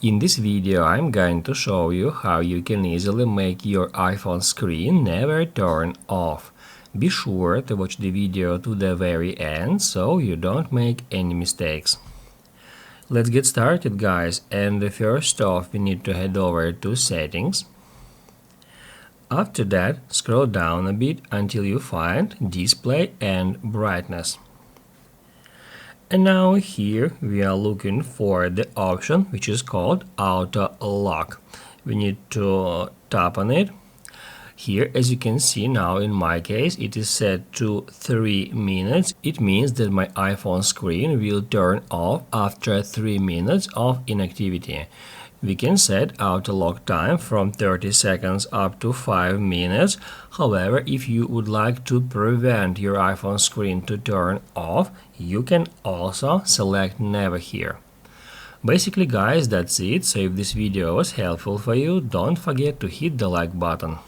In this video, I'm going to show you how you can easily make your iPhone screen never turn off. Be sure to watch the video to the very end so you don't make any mistakes. Let's get started, guys, and first off we need to head over to Settings. After that, scroll down a bit until you find Display and Brightness. And now here we are looking for the option which is called Auto Lock. We need to tap on it. Here, as you can see now, in my case it is set to 3 minutes. It means that my iPhone screen will turn off after 3 minutes of inactivity. We can set auto lock time from 30 seconds up to 5 minutes. However, if you would like to prevent your iPhone screen to turn off, you can also select never here. Basically, guys, that's it. So if this video was helpful for you, don't forget to hit the like button.